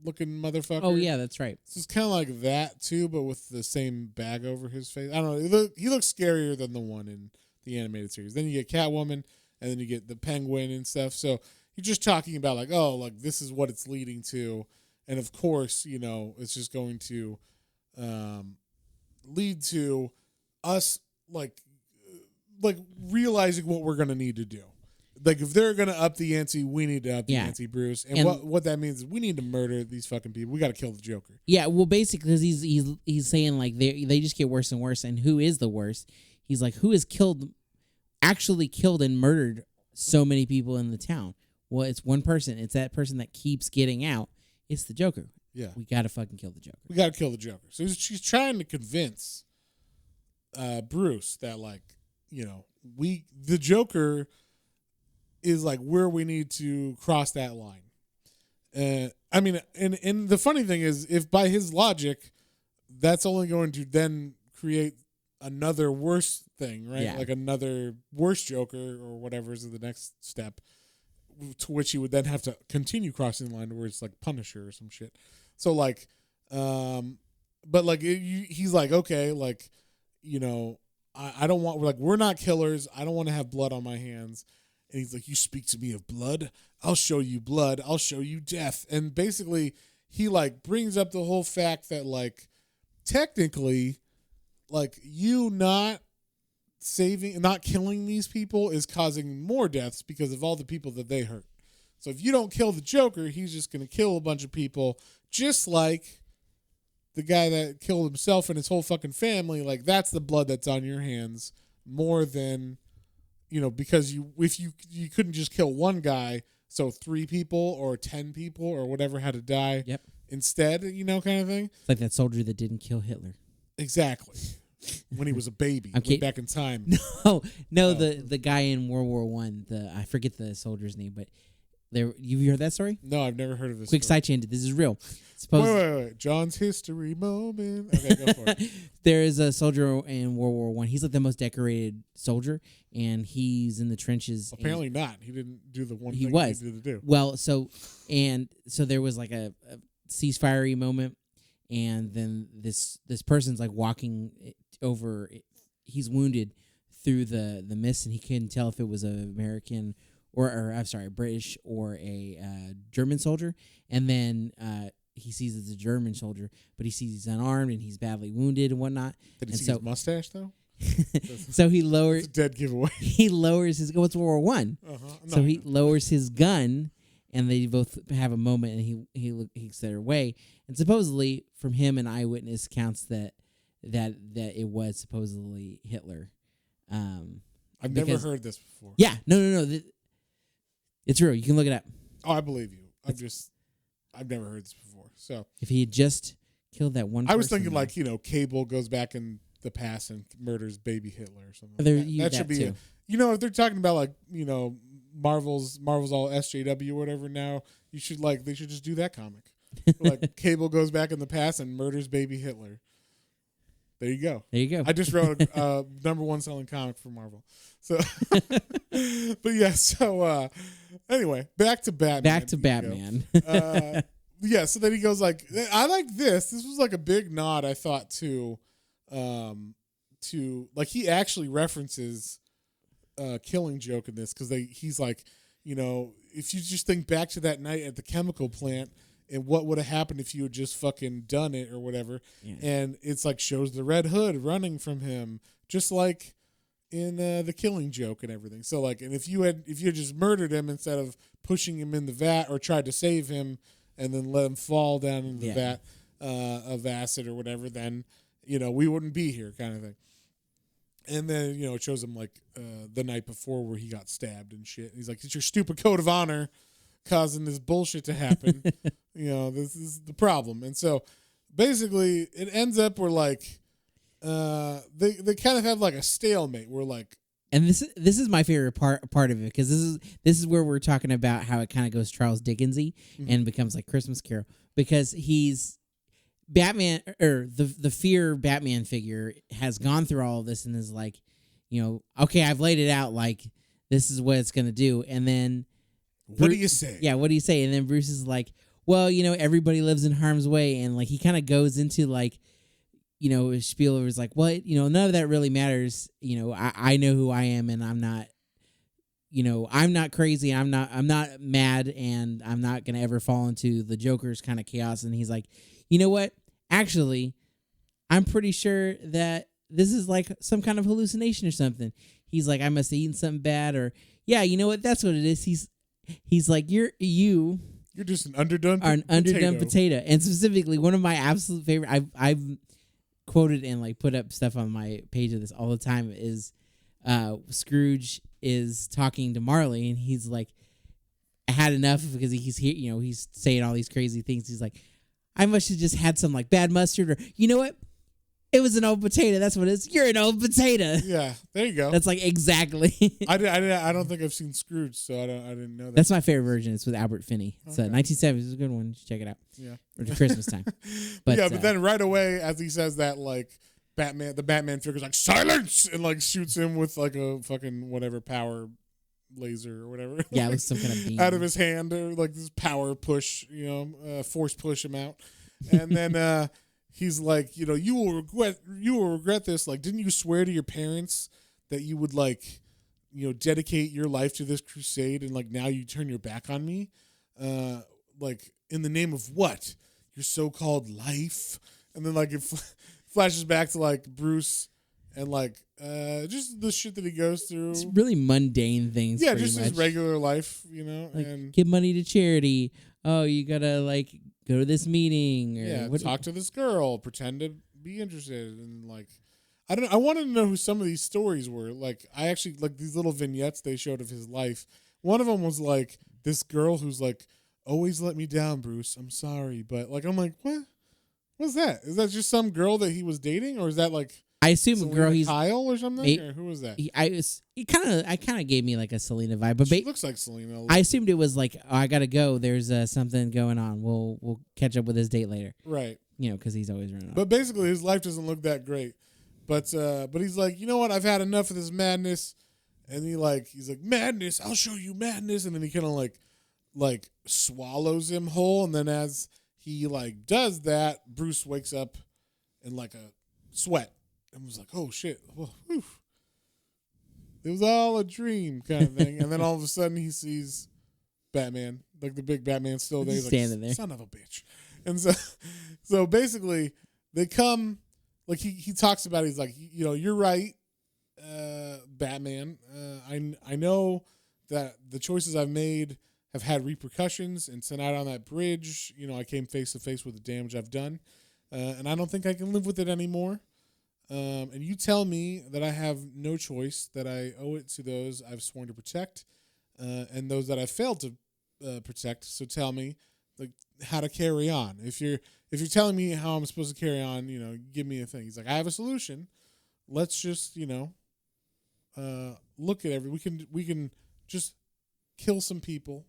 looking motherfucker. Oh yeah, that's right. So it's kind of like that too, but with the same bag over his face. I don't know. He looks scarier than the one in the animated series. Then you get Catwoman, and then you get the Penguin and stuff. So you're just talking about like, oh, like this is what it's leading to, and of course, it's just going to lead to us like realizing what we're gonna need to do. Like, if they're going to up the ante, we need to up the ante, Bruce. And what that means is we need to murder these fucking people. We got to kill the Joker. Yeah, well, basically, because he's saying, like, they just get worse and worse. And who is the worst? He's like, who has actually killed and murdered so many people in the town? Well, it's one person. It's that person that keeps getting out. It's the Joker. Yeah. We got to fucking kill the Joker. We got to kill the Joker. So she's trying to convince Bruce that, like, the Joker is like where we need to cross that line. I mean, and the funny thing is, if by his logic, that's only going to then create another worse thing, right? Yeah. Like another worse Joker or whatever is the next step, to which he would then have to continue crossing the line where it's like Punisher or some shit. So like, but like he's like, okay, like, I don't want, like, we're not killers. I don't want to have blood on my hands. And he's like, you speak to me of blood? I'll show you blood. I'll show you death. And basically, he, like, brings up the whole fact that, like, technically, like, you not killing these people is causing more deaths because of all the people that they hurt. So if you don't kill the Joker, he's just going to kill a bunch of people, just like the guy that killed himself and his whole fucking family. Like, that's the blood that's on your hands more than... because if you couldn't just kill one guy, so 3 people or 10 people or whatever had to die instead, kind of thing. It's like that soldier that didn't kill Hitler. Exactly. When he was a baby, went back in time. No, the guy in World War One. I forget the soldier's name, but you've heard that story? No, I've never heard of this. Quick story. side change. This is real. Wait. John's history moment. Okay, go for it. There is a soldier in World War One. He's like the most decorated soldier, and he's in the trenches. Apparently not. He didn't do the one thing he needed to do. Well, so there was like a ceasefire moment, and then this person's like walking over. He's wounded through the mist, and he couldn't tell if it was an American or I'm sorry, British or a German soldier. And then he sees it's a German soldier, but he sees he's unarmed and he's badly wounded and whatnot. Did he see his mustache though? So he lowers. It's a dead giveaway. He lowers his. What's World War One? So he lowers his gun, and they both have a moment, and he looks their way. And supposedly, from him and eyewitness accounts that it was supposedly Hitler. I've never heard this before. Yeah, no. It's real. You can look it up. Oh, I believe you. I've never heard this before. So if he had just killed that one person, I was thinking like, Cable goes back in the past and murders baby Hitler or something. That should be, if they're talking about like, Marvel's all SJW or whatever now, they should just do that comic. Like Cable goes back in the past and murders baby Hitler. There you go. There you go. I just wrote a number one selling comic for Marvel. So, but yeah. So anyway, back to Batman. Back to Batman. Yeah. So then he goes like, I like this. This was like a big nod, I thought, to like he actually references Killing Joke in this because he's like, if you just think back to that night at the chemical plant and what would have happened if you had just fucking done it or whatever. Yeah. And it's like shows the Red Hood running from him, just like in the Killing Joke and everything. So like, and if you had just murdered him instead of pushing him in the vat or tried to save him and then let him fall down in the vat of acid or whatever, then, we wouldn't be here kind of thing. And then, it shows him like the night before where he got stabbed and shit. And he's like, it's your stupid code of honor causing this bullshit to happen. This is the problem. And so basically it ends up where like they kind of have like a stalemate where like, and this is my favorite part of it because this is where we're talking about how it kind of goes Charles Dickensy and becomes like Christmas Carol because he's Batman or the fear Batman figure has gone through all of this and is like, okay, I've laid it out like this is what it's gonna do, and then what do you say? Yeah, what do you say? And then Bruce is like, well, everybody lives in harm's way, and like he kind of goes into like, his spiel is like, well, none of that really matters. I know who I am, and I'm not. I'm not crazy. I'm not mad, and I'm not gonna ever fall into the Joker's kind of chaos. And he's like, you know what? Actually, I'm pretty sure that this is like some kind of hallucination or something. He's like, I must have eaten something bad, or yeah, you know what? That's what it is. He's like, you're just an underdone potato. And specifically, one of my absolute favorite, I've quoted and like put up stuff on my page of this all the time is Scrooge is talking to Marley, and he's like, I had enough because he's here. He's saying all these crazy things. He's like, I must have just had some like bad mustard, or you know what? It was an old potato. That's what it is. You're an old potato. Yeah, there you go. That's like exactly. I don't think I've seen Scrooge, so I didn't know that. That's my favorite version. It's with Albert Finney. It's 1970s. It's a good one. Check it out. Yeah, or Christmas time. But but then right away as he says that, like the Batman figure's like silence and like shoots him with like a fucking whatever power laser or whatever. Yeah, like some kind of beam out of his hand or like this power push, force push him out, and then. He's like, you will regret this. Like, didn't you swear to your parents that you would like, dedicate your life to this crusade, and like now you turn your back on me, like in the name of what? Your so-called life? And then like it flashes back to like Bruce and like just the shit that he goes through. It's really mundane things. Yeah, just much. His regular life, like, and give money to charity. Oh, you gotta like go to this meeting, or talk to this girl, pretend to be interested, and like I don't know. I wanted to know who some of these stories were. Like I actually like these little vignettes they showed of his life. One of them was like this girl who's like, always let me down, Bruce. I'm sorry, but like I'm like, what? What's that? Is that just some girl that he was dating, or is that like? I assume a girl he's Kyle or something. Or who was that? He kind of gave me like a Selena vibe, but she looks like Selena. I assumed it was like, oh, I gotta go. There's something going on. We'll catch up with his date later. Right. Because he's always running. But basically, his life doesn't look that great. But he's like, you know what? I've had enough of this madness. And he's like, madness. I'll show you madness. And then he kind of like swallows him whole. And then as he like does that, Bruce wakes up in like a sweat. And was like, oh shit, it was all a dream kind of thing. And then all of a sudden he sees Batman, like the big Batman still there. He's standing there. Son of a bitch. And so basically they come, like he talks about it, he's like, you're right, Batman. I know that the choices I've made have had repercussions, and tonight on that bridge, I came face to face with the damage I've done. And I don't think I can live with it anymore. And you tell me that I have no choice, that I owe it to those I've sworn to protect, and those that I failed to protect. So tell me, like, how to carry on. If you're telling me how I'm supposed to carry on, give me a thing. He's like, I have a solution. Let's just, look at we can just kill some people,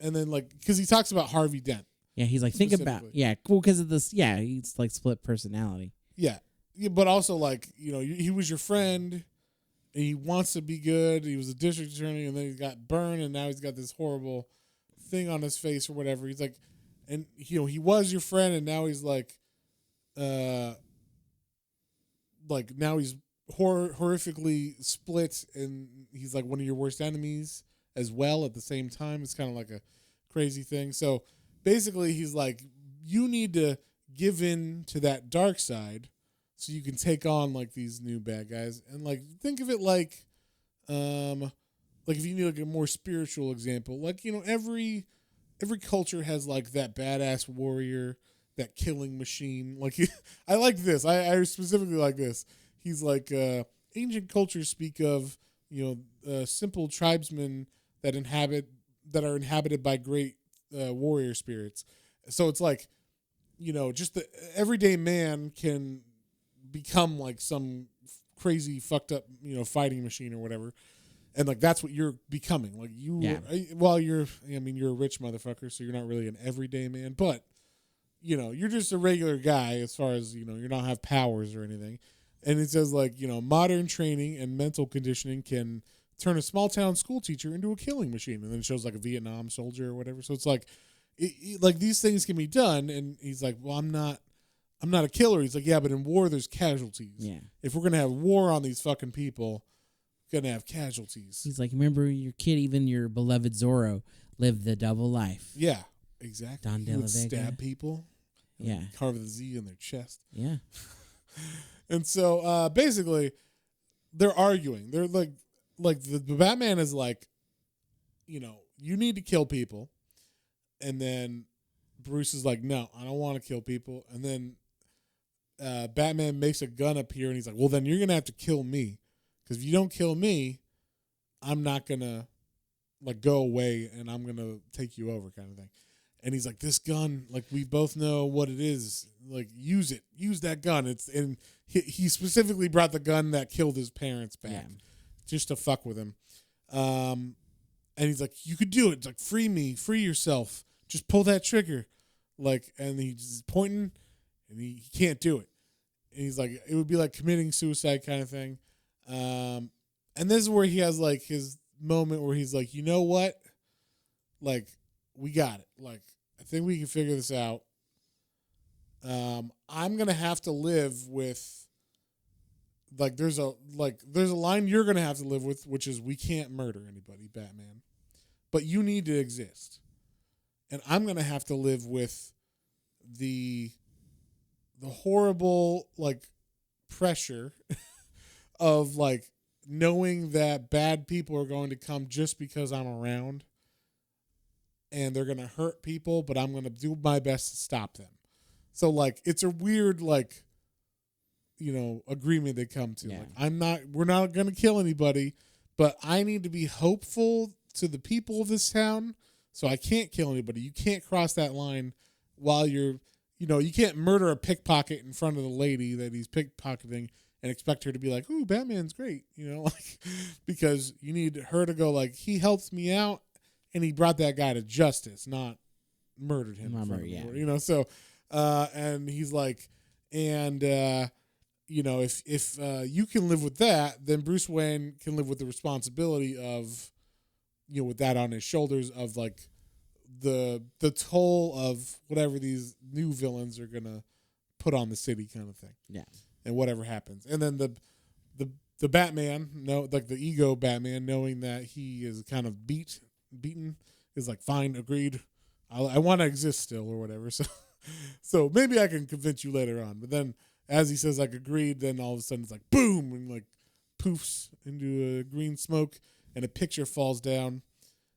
and then like, because he talks about Harvey Dent. Yeah, he's like, think about, yeah, cool, because of this. Yeah, he's like split personality. Yeah. but also like, he was your friend and he wants to be good. He was a district attorney and then he got burned and now he's got this horrible thing on his face or whatever. He's like, and he was your friend and now he's like now he's horrifically split and he's like one of your worst enemies as well at the same time. It's kind of like a crazy thing. So basically he's like, you need to give in to that dark side so you can take on like these new bad guys. And like, think of it like if you need like a more spiritual example, like, every culture has like that badass warrior, that killing machine. Like I like this. I specifically like this. He's like, ancient cultures speak of, simple tribesmen that are inhabited by great warrior spirits. So it's like, just the everyday man can become like some crazy fucked up, fighting machine or whatever. And like, that's what you're becoming. Like you're a rich motherfucker, so you're not really an everyday man, but you're just a regular guy as far as, you don't have powers or anything. And it says like, modern training and mental conditioning can turn a small town school teacher into a killing machine. And then it shows like a Vietnam soldier or whatever. So it's like, like these things can be done. And he's like, well, I'm not a killer. He's like, yeah, but in war, there's casualties. Yeah. If we're going to have war on these fucking people, we're going to have casualties. He's like, remember your kid, even your beloved Zorro, lived the double life. Yeah, exactly. Don He would De La Vega. stab people. Yeah. Carve the Z in their chest. Yeah. And so basically, they're arguing. They're like the Batman is like, you need to kill people. And then Bruce is like, no, I don't want to kill people. And then Batman makes a gun appear and he's like, well, then you're going to have to kill me. Because if you don't kill me, I'm not going to like go away and I'm going to take you over kind of thing. And he's like, this gun, like we both know what it is. Like use it, use that gun. And he specifically brought the gun that killed his parents back just to fuck with him. And he's like, you could do it. It's like, free me, free yourself. Just pull that trigger. Like, and he's pointing and he can't do it. And he's like, it would be like committing suicide kind of thing. And this is where he has like his moment where he's like, you know what? Like, we got it. Like, I think we can figure this out. I'm going to have to live with, like, there's a line you're going to have to live with, which is we can't murder anybody, Batman. But you need to exist. And I'm going to have to live with the horrible, like, pressure of, like, knowing that bad people are going to come just because I'm around. And they're going to hurt people, but I'm going to do my best to stop them. So, like, it's a weird, like, agreement they come to. Yeah. Like, we're not going to kill anybody, but I need to be hopeful to the people of this town, so I can't kill anybody. You can't cross that line while you're, you can't murder a pickpocket in front of the lady that he's pickpocketing and expect her to be like, ooh, Batman's great, like, because you need her to go like, he helps me out. And he brought that guy to justice, not murdered him. So, and he's like, and, if you can live with that, then Bruce Wayne can live with the responsibility of, with that on his shoulders of like the toll of whatever these new villains are going to put on the city kind of thing. Yeah. And whatever happens. And then the Batman, like the ego Batman, knowing that he is kind of beaten is like, fine, agreed. I want to exist still or whatever. So maybe I can convince you later on. But then as he says like agreed, then all of a sudden it's like boom and like poofs into a green smoke and a picture falls down.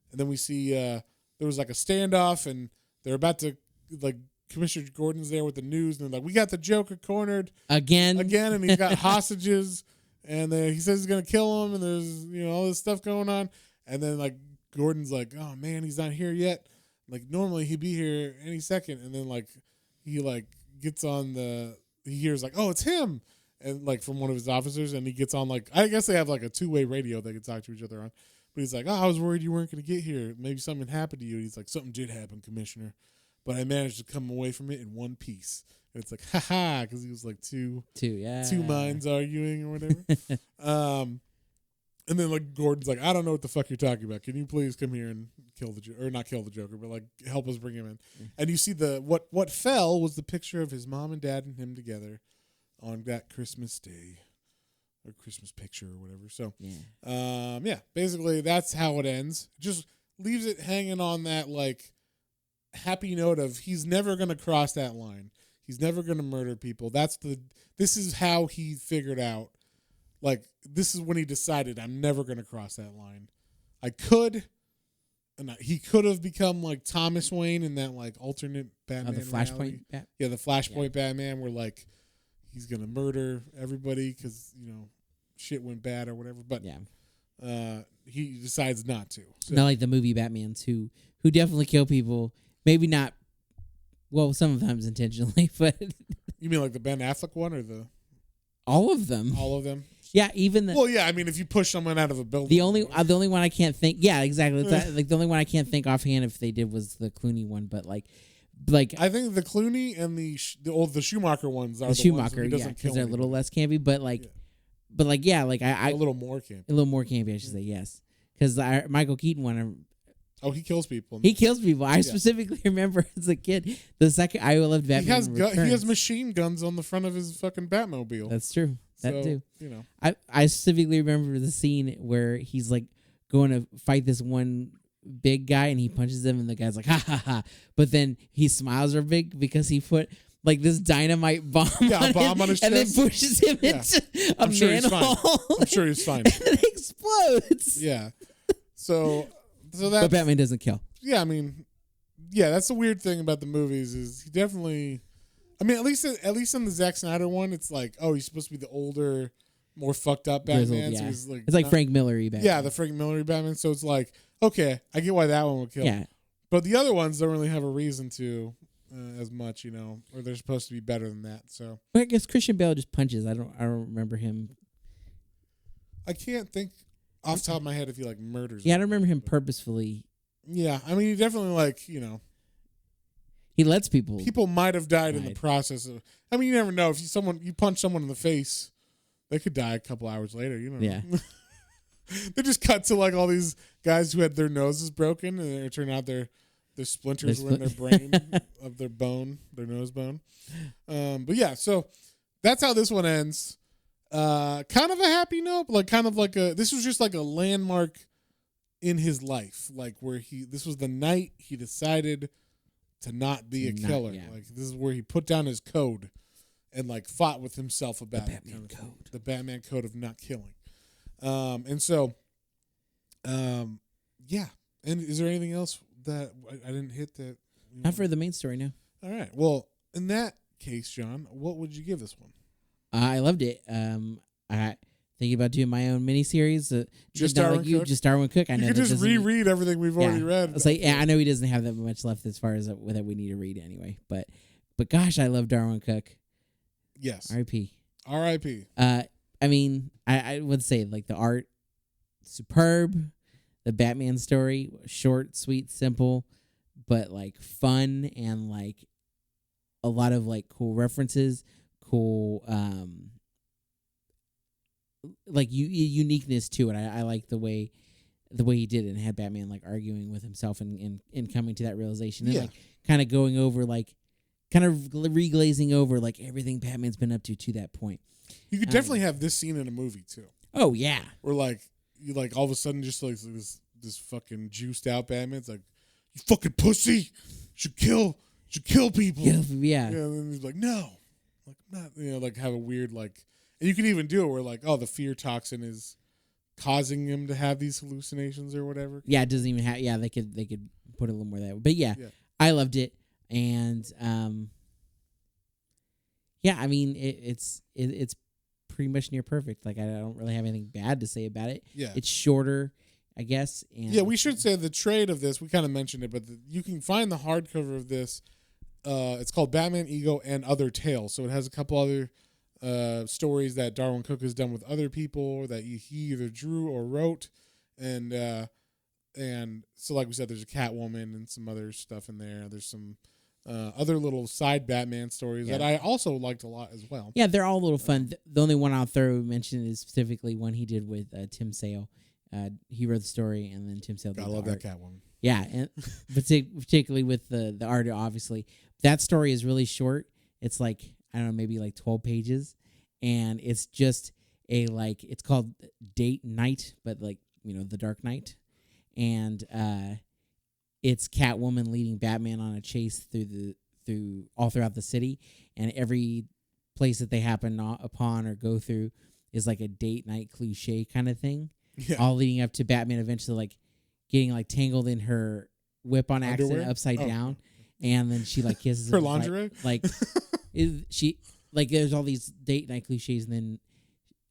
And then we see there was like a standoff and they're about to like Commissioner Gordon's there with the news and they're like, we got the Joker cornered again, and he's got hostages and he says he's gonna kill him and there's all this stuff going on. And then like Gordon's like, oh man, he's not here yet. Like normally he'd be here any second. And then like he like gets on he hears like, oh, it's him. And like from one of his officers and he gets on like, I guess they have like a two-way radio they can talk to each other on. But he's like, oh, I was worried you weren't going to get here. Maybe something happened to you. And he's like, something did happen, Commissioner. But I managed to come away from it in one piece. it's like haha because he was like two yeah, minds arguing or whatever. And then like Gordon's like, I don't know what the fuck you're talking about. Can you please come here and kill the Joker, or not kill the Joker, but like help us bring him in? And you see what fell was the picture of his mom and dad and him together on that Christmas day, or Christmas picture or whatever. So basically that's how it ends. Just leaves it hanging on that like happy note of he's never gonna cross that line. He's never gonna murder people. This is how he figured out. Like, this is when he decided, I'm never going to cross that line. He could have become like Thomas Wayne in that like alternate Batman. The Flashpoint the Flashpoint Batman, where like he's going to murder everybody because, shit went bad or whatever. But he decides not to. So. Not like the movie Batmans who definitely kill people. Maybe not, well, sometimes intentionally, but. You mean like the Ben Affleck one or the. All of them. All of them. Yeah, even the. Well, yeah, I mean, if you push someone out of a building. The only one I can't think. Yeah, exactly. Like the only one I can't think offhand if they did was the Clooney one, but like I think the Clooney and the Schumacher ones are the Schumacher, ones yeah, because they're a little less campy, but like, I a little more campy. A little more campy, I should say, yes, because the Michael Keaton one. Oh, he kills people. He kills people. I specifically remember as a kid the second I loved Batman. He has machine guns on the front of his fucking Batmobile. That's true. That too. I specifically remember the scene where he's like going to fight this one big guy and he punches him and the guy's like ha ha ha, but then he smiles real big because he put like this dynamite bomb on his chest and then pushes him into a manhole. I'm sure he's fine. And it explodes. Yeah. So that. But Batman doesn't kill. Yeah, I mean, that's the weird thing about the movies is he definitely. I mean, at least in the Zack Snyder one, it's like, oh, he's supposed to be the older, more fucked up Batman. Grizzled, so he's like, it's like Frank Miller-y Batman. Yeah, the Frank Miller-y Batman. So it's like, okay, I get why that one would kill. Yeah. But the other ones don't really have a reason to as much, or they're supposed to be better than that. So well, I guess Christian Bale just punches. I don't remember him. I can't think off the top of my head if he like murders. Yeah, I don't remember him purposefully. Yeah, I mean, he definitely like He lets people. People might have died in the process of. I mean, you never know. If you punch someone in the face, they could die a couple hours later. Yeah. They just cut to like all these guys who had their noses broken, and it turned out their splinters were in their brain of their nose bone. But yeah, so that's how this one ends. Kind of a happy note, but this was just like a landmark in his life, like where this was the night he decided to not be a killer. Like this is where he put down his code and like fought with himself about the Batman code. The Batman code of not killing. And so, yeah. And is there anything else that I didn't hit that? Not for the main story, no. All right. Well, in that case, John, what would you give this one? I loved it. I thinking about doing my own miniseries. Just Darwyn Cooke? Just Darwyn Cooke. I know you could just reread everything we've already read. It's like, I know he doesn't have that much left as far as that we need to read anyway. But gosh, I love Darwyn Cooke. Yes. R.I.P. R.I.P. I mean, I would say like the art, superb. The Batman story, short, sweet, simple, but like fun and like a lot of like cool references, cool like uniqueness to it. I like the way he did it and had Batman like arguing with himself and coming to that realization and like kind of going over like kind of reglazing over like everything Batman's been up to that point. You could definitely have this scene in a movie too. Oh yeah. Where like you like all of a sudden just like this fucking juiced out Batman. It's like, you fucking pussy, should kill people. Yeah. And then he's like, no, like I'm not. Like have a weird like, and you can even do it where like, oh, the fear toxin is causing him to have these hallucinations or whatever. Yeah, it doesn't even have. Yeah, they could put a little more that way. But yeah, I loved it, and yeah, I mean it's pretty much near perfect. Like I don't really have anything bad to say about it. Yeah, it's shorter, I guess. And yeah, we should say the trade of this. We kind of mentioned it, but you can find the hardcover of this. It's called Batman, Ego, and Other Tales. So it has a couple other stories that Darwyn Cooke has done with other people, or that he either drew or wrote, and so like we said, there's a Catwoman and some other stuff in there. There's some other little side Batman stories that I also liked a lot as well. Yeah, they're all a little fun. The only one I'll mention is specifically one he did with Tim Sale. He wrote the story, and then Tim Sale did the art. I love that Catwoman. Yeah, and particularly with the art, obviously. That story is really short. It's like, I don't know, maybe like 12 pages. And it's just it's called Date Night, but like, the Dark Knight. And it's Catwoman leading Batman on a chase all throughout the city. And every place that they happen upon or go through is like a date night cliche kind of thing. Yeah. All leading up to Batman eventually like getting like tangled in her whip on accident upside down, and then she like kisses her him, lingerie. She like there's all these date night cliches, and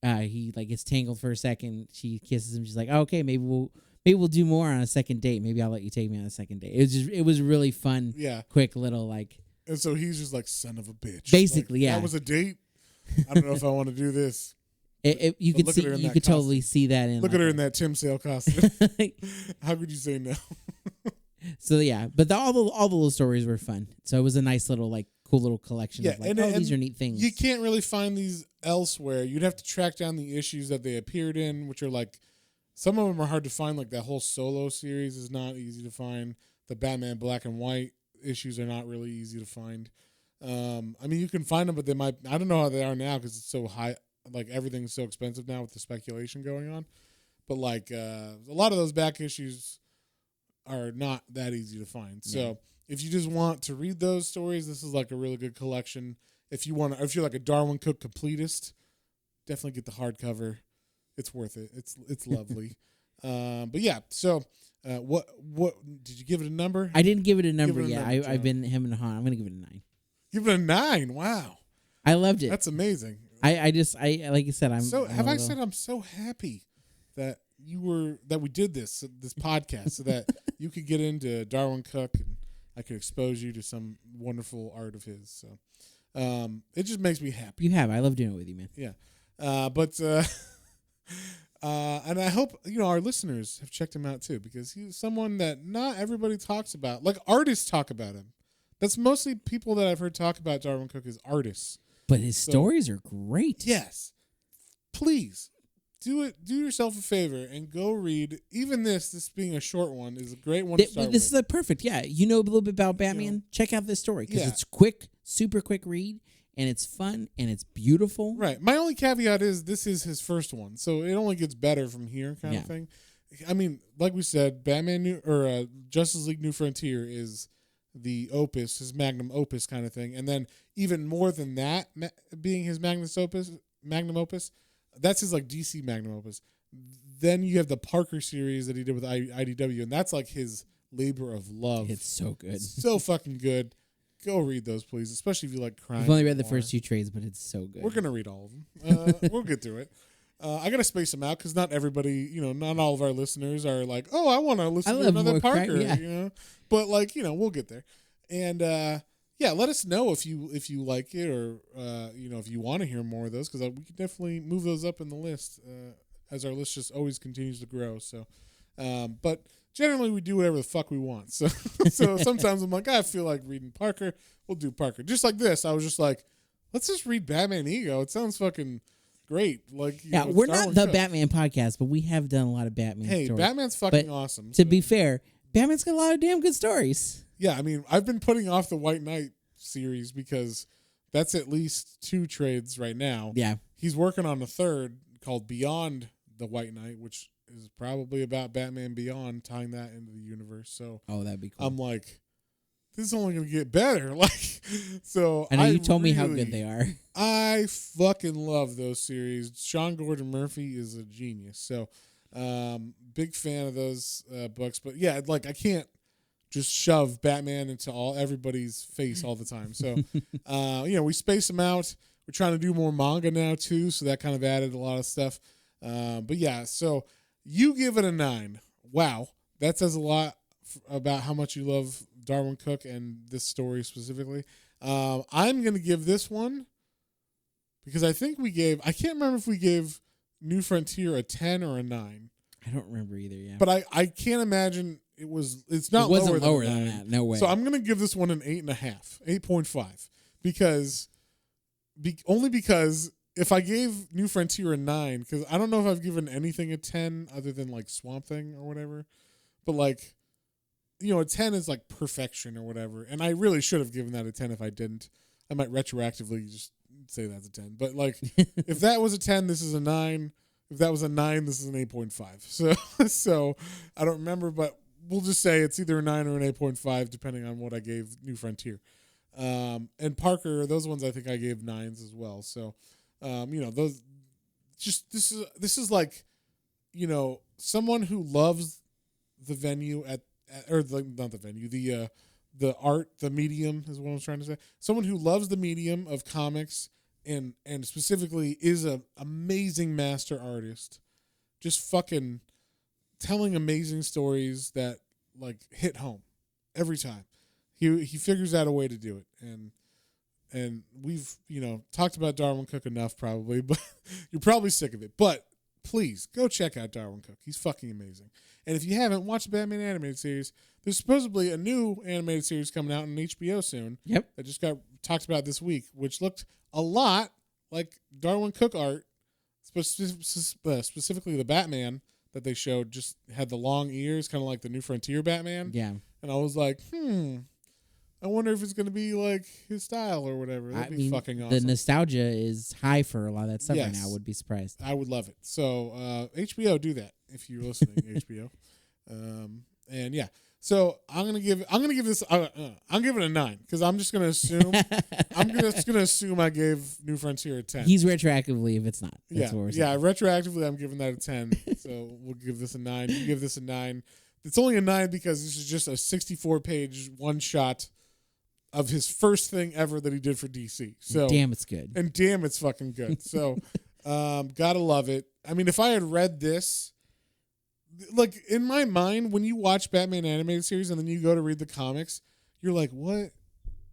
then he like gets tangled for a second. She kisses him. She's like, oh, okay, maybe we'll do more on a second date. Maybe I'll let you take me on a second date. It was really fun. Yeah, quick little like. And so he's just like, son of a bitch. Basically, like, yeah. That was a date. I don't know if I want to do this. You could totally see that in. Look at her in that Tim Sale costume. How could you say no? So yeah, but all the little stories were fun. So it was a nice little like cool little collection of like, these are neat things. You can't really find these elsewhere. You'd have to track down the issues that they appeared in, which are like, some of them are hard to find. Like that whole Solo series is not easy to find. The Batman Black and White issues are not really easy to find. I mean, you can find them, but they might. I don't know how they are now because it's so high. Like everything's so expensive now with the speculation going on. But like a lot of those back issues are not that easy to find. So if you just want to read those stories, this is like a really good collection. If you're like a Darwyn Cooke completist, definitely get the hardcover. It's worth it. It's lovely. But yeah, so what did you give it a number? I didn't give it a number yet. I've been him and Han. I'm gonna give it a 9. Give it a 9. Wow, I loved it. That's amazing. I like you said, I'm so. I said I'm so happy that we did this podcast so that you could get into Darwyn Cooke and I could expose you to some wonderful art of his. So it just makes me happy. I love doing it with you, man. Yeah, and I hope our listeners have checked him out too, because he's someone that not everybody talks about. Like artists talk about him. That's mostly people that I've heard talk about Darwyn Cooke as artists. But his stories are great. Yes. Please do yourself a favor and go read. Even this being a short one is a great one to start with. This is perfect. Yeah. You know a little bit about Batman? Check out this story because it's quick, super quick read, and it's fun and it's beautiful. Right. My only caveat is this is his first one, so it only gets better from here kind of thing. I mean, like we said, Justice League New Frontier is the opus, his magnum opus kind of thing. And then even more than that, being his magnum opus, that's his like DC magnum opus. Then you have the Parker series that he did with IDW, and that's like his labor of love. It's so good. So fucking good. Go read those, please, especially if you like crime. I've only read the first 2 trades, but it's so good. We're going to read all of them. We'll get through it. I got to space them out because not everybody, not all of our listeners are like, oh, I want to listen to another Parker, But like, we'll get there. And let us know if you like it or if you want to hear more of those, because we can definitely move those up in the list as our list just always continues to grow. So, but generally we do whatever the fuck we want. So sometimes I'm like, I feel like reading Parker. We'll do Parker. Just like this, I was just like, let's just read Batman Ego. It sounds fucking great. Like, we're not the Batman podcast, but we have done a lot of Batman stories. Batman's fucking awesome. To be fair, Batman's got a lot of damn good stories. Yeah, I mean, I've been putting off the White Knight series because that's at least 2 trades right now. Yeah. He's working on a third called Beyond the White Knight, which is probably about Batman Beyond, tying that into the universe. So that'd be cool. I'm like, this is only going to get better. I know you told me how good they are. I fucking love those series. Sean Gordon Murphy is a genius. So big fan of those books. But yeah, like I can't just shove Batman into everybody's face all the time. So, we space them out. We're trying to do more manga now too, so that kind of added a lot of stuff. But yeah, so you give it a 9. Wow, that says a lot about how much you love Darwyn Cooke and this story specifically. I'm gonna give this one because I think I can't remember if we gave New Frontier a 10 or a 9. I don't remember either. Yeah, but I can't imagine It's not wasn't lower than than that. No way. So I'm gonna give this one an 8.5, 8.5, only because if I gave New Frontier a 9, because I don't know if I've given anything a 10 other than like Swamp Thing or whatever, but like, a 10 is like perfection or whatever, and I really should have given that a 10 if I didn't. I might retroactively just say that's a 10, but like, if that was a 10, this is a 9. If that was a 9, this is an 8.5. So I don't remember, but we'll just say it's either a 9 or an 8.5, depending on what I gave New Frontier. And Parker, those ones I think I gave 9s as well. So, those this is like, someone who loves the venue not the venue, the art, the medium is what I was trying to say. Someone who loves the medium of comics and specifically is an amazing master artist, just fucking telling amazing stories that like hit home every time. He figures out a way to do it, and we've talked about Darwyn Cooke enough probably, but you're probably sick of it. But please go check out Darwyn Cooke. He's fucking amazing. And if you haven't watched the Batman animated series, there's supposedly a new animated series coming out on HBO soon. Yep. That just got talked about this week, which looked a lot like Darwyn Cooke art, specifically the Batman that they showed just had the long ears, kind of like the New Frontier Batman. Yeah. And I was like, I wonder if it's going to be like his style or whatever. That'd be fucking awesome. The nostalgia is high for a lot of that stuff right now. I would be surprised. I would love it. So HBO, do that if you're listening. HBO, and yeah. So I'm gonna give this. I'm giving it a 9 because I'm just gonna assume. I gave New Frontier a 10. He's retroactively if it's not. That's what we're saying. Retroactively I'm giving that a 10. So we'll give this a 9. You give this a 9. It's only a 9 because this is just a 64-page one shot of his first thing ever that he did for DC. So damn, it's good. And damn, it's fucking good. So, gotta love it. I mean, if I had read this, like in my mind, when you watch Batman animated series and then you go to read the comics, you're like, what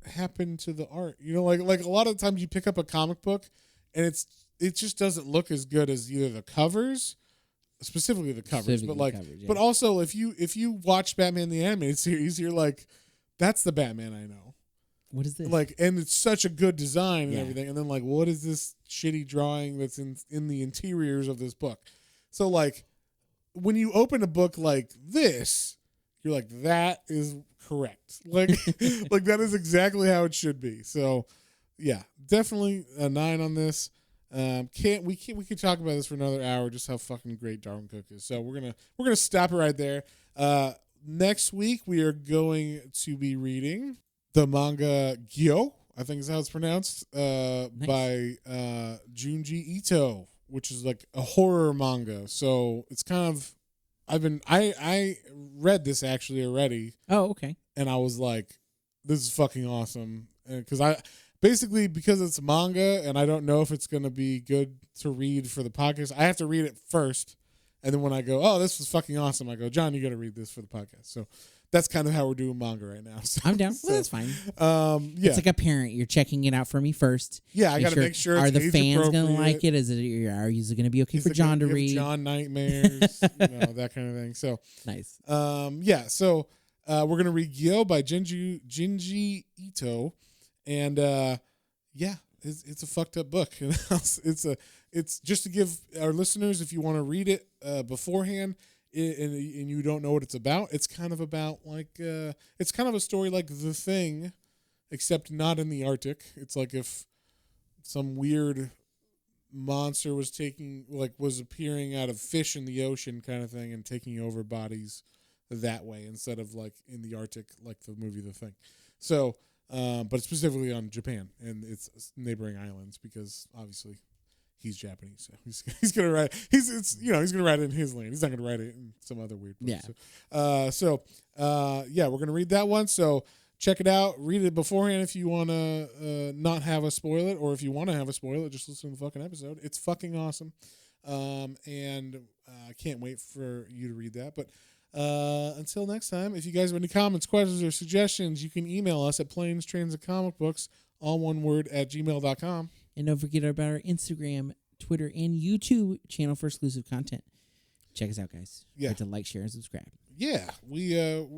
happened to the art? Like a lot of the times you pick up a comic book and it just doesn't look as good as either the covers, specifically the covers, but also if you watch Batman the animated series, you're like, that's the Batman I know. What is this? Like, and it's such a good design and everything. And then like, what is this shitty drawing that's in the interiors of this book? So like, when you open a book like this, you're like, that is correct. Like, like that is exactly how it should be. So yeah, definitely a 9 on this. We could talk about this for another hour, just how fucking great Darwyn Cooke is. So we're gonna stop it right there. Next week we are going to be reading the manga Gyo, I think is how it's pronounced, nice. By Junji Ito, which is like a horror manga. So it's kind of I read this actually already. Oh, okay. And I was like, this is fucking awesome. Because it's manga and I don't know if it's going to be good to read for the podcast, I have to read it first. And then when I go, oh, this is fucking awesome, I go, John, you got to read this for the podcast. So that's kind of how we're doing manga right now. So, I'm down. Well, that's fine. Yeah. It's like a parent. You're checking it out for me first. Yeah, I got to make sure it's Are the fans going to like it? Are you going to be okay for John to read? John nightmares, that kind of thing. So nice. Yeah. So we're going to read Gyo by Junji Ito. And yeah, it's a fucked up book. It's just to give our listeners, if you want to read it beforehand and you don't know what it's about, it's kind of about like it's kind of a story like The Thing, except not in the Arctic. It's like if some weird monster was appearing out of fish in the ocean kind of thing and taking over bodies that way instead of like in the Arctic like the movie The Thing. So but specifically on Japan and its neighboring islands, because obviously he's Japanese, so he's gonna write he's gonna write it in his land. He's not gonna write it in some other weird place. Yeah. So we're gonna read that one. So check it out. Read it beforehand if you wanna not have us spoil it, or if you wanna have us spoil it, just listen to the fucking episode. It's fucking awesome. And I can't wait for you to read that. But until next time, if you guys have any comments, questions, or suggestions, you can email us at planes, trains, and comic books, all one word, at gmail.com. And don't forget about our Instagram, Twitter, and YouTube channel for exclusive content. Check us out, guys. Yeah. To like, share, and subscribe. Yeah,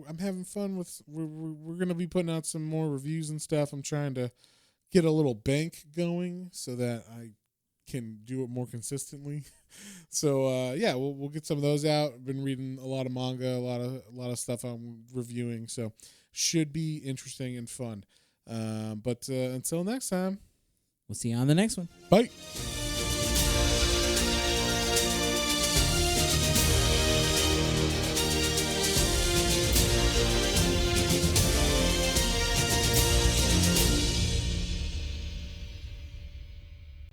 I'm having fun with. We're gonna be putting out some more reviews and stuff. I'm trying to get a little bank going so that I can do it more consistently. So yeah, we'll get some of those out. I've been reading a lot of manga, a lot of stuff I'm reviewing. So should be interesting and fun. But until next time, we'll see you on the next one. Bye.